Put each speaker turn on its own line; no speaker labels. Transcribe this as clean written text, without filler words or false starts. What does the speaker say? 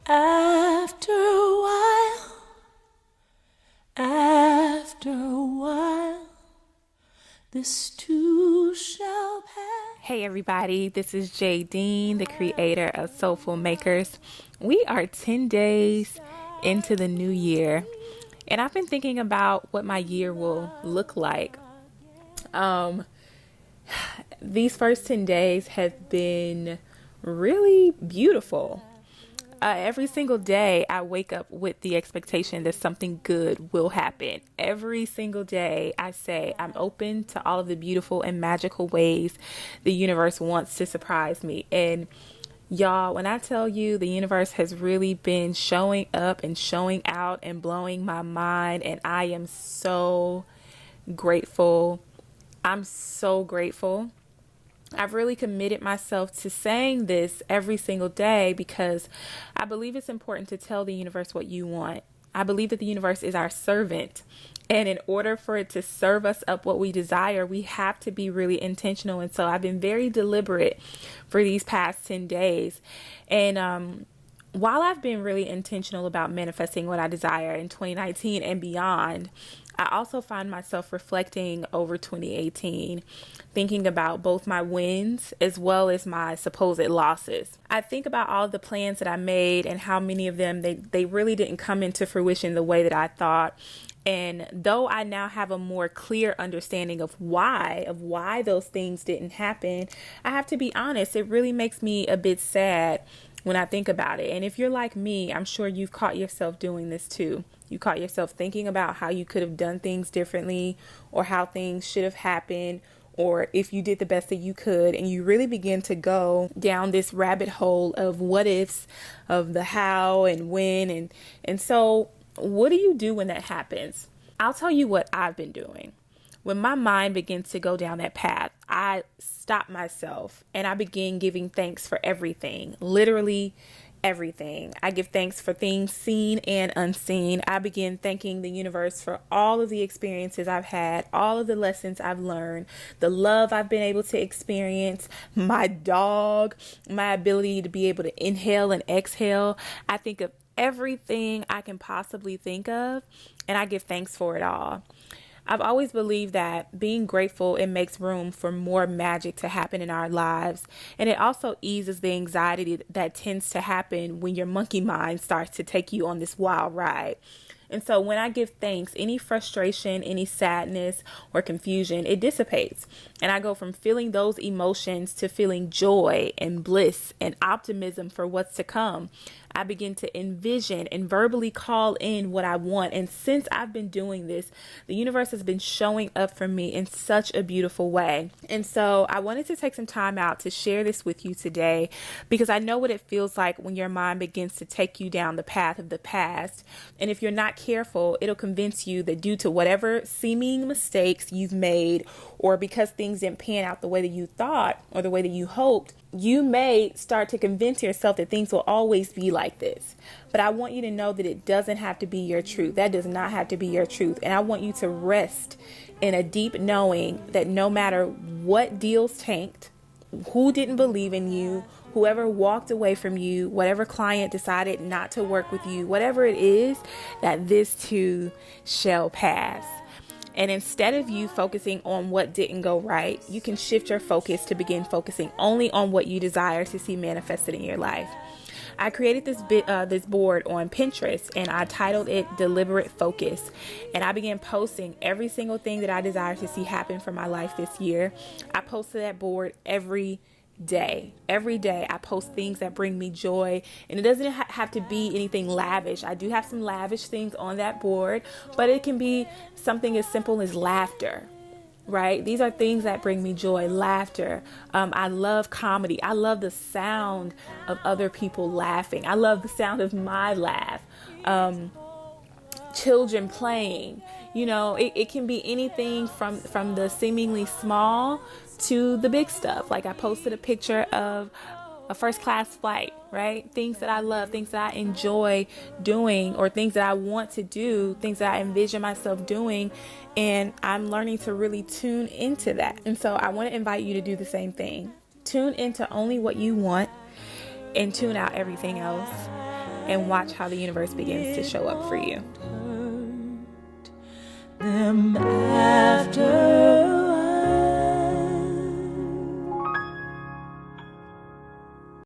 After a while, this too shall pass.
Hey everybody, this is Jay Dean, the creator of Soulful Makers. We are 10 days into the new year, and I've been thinking about what my year will look like. These first 10 days have been really beautiful. Every single day, I wake up with the expectation that something good will happen. Every single day, I say I'm open to all of the beautiful and magical ways the universe wants to surprise me. And y'all, when I tell you the universe has really been showing up and showing out and blowing my mind, and I am so grateful. I'm so grateful. I've really committed myself to saying this every single day because I believe it's important to tell the universe what you want. I believe that the universe is our servant. And in order for it to serve us up what we desire, we have to be really intentional. And so I've been very deliberate for these past 10 days. And while I've been really intentional about manifesting what I desire in 2019 and beyond, I also find myself reflecting over 2018, thinking about both my wins as well as my supposed losses. I think about all the plans that I made and how many of them, they really didn't come into fruition the way that I thought. And though I now have a more clear understanding of why those things didn't happen, I have to be honest, it really makes me a bit sad when I think about it. And if you're like me, I'm sure you've caught yourself doing this too. You caught yourself thinking about how you could have done things differently or how things should have happened, or if you did the best that you could, and you really begin to go down this rabbit hole of what ifs, of the how and when. And so what do you do when that happens? I'll tell you what I've been doing. When my mind begins to go down that path, I stop myself and I begin giving thanks for everything, literally everything. I give thanks for things seen and unseen. I begin thanking the universe for all of the experiences I've had, all of the lessons I've learned, the love I've been able to experience, my dog, my ability to be able to inhale and exhale. I think of everything I can possibly think of, and I give thanks for it all. I've always believed that being grateful, it makes room for more magic to happen in our lives. And it also eases the anxiety that tends to happen when your monkey mind starts to take you on this wild ride. And so when I give thanks, any frustration, any sadness or confusion, it dissipates. And I go from feeling those emotions to feeling joy and bliss and optimism for what's to come. I begin to envision and verbally call in what I want. And since I've been doing this, the universe has been showing up for me in such a beautiful way. And so I wanted to take some time out to share this with you today because I know what it feels like when your mind begins to take you down the path of the past. And if you're not careful, it'll convince you that due to whatever seeming mistakes you've made, or because things didn't pan out the way that you thought or the way that you hoped, you may start to convince yourself that things will always be like this. But I want you to know that it doesn't have to be your truth. That does not have to be your truth. And I want you to rest in a deep knowing that no matter what deals tanked, who didn't believe in you, whoever walked away from you, whatever client decided not to work with you, whatever it is, that this too shall pass. And instead of you focusing on what didn't go right, you can shift your focus to begin focusing only on what you desire to see manifested in your life. I created this board on Pinterest, and I titled it Deliberate Focus. And I began posting every single thing that I desire to see happen for my life this year. I posted that board every day. Every day I post things that bring me joy, and it doesn't have to be anything lavish. I do have some lavish things on that board, but it can be something as simple as laughter, right? These are things that bring me joy, laughter. I love comedy. I love the sound of other people laughing. I love the sound of my laugh. Children playing, it can be anything from the seemingly small to the big stuff. Like I posted a picture of a first class flight, right? Things that I love, things that I enjoy doing, or things that I want to do, things that I envision myself doing. And I'm learning to really tune into that. And so I want to invite you to do the same thing. Tune into only what you want and tune out everything else. and watch how the universe begins to show up for you.
Them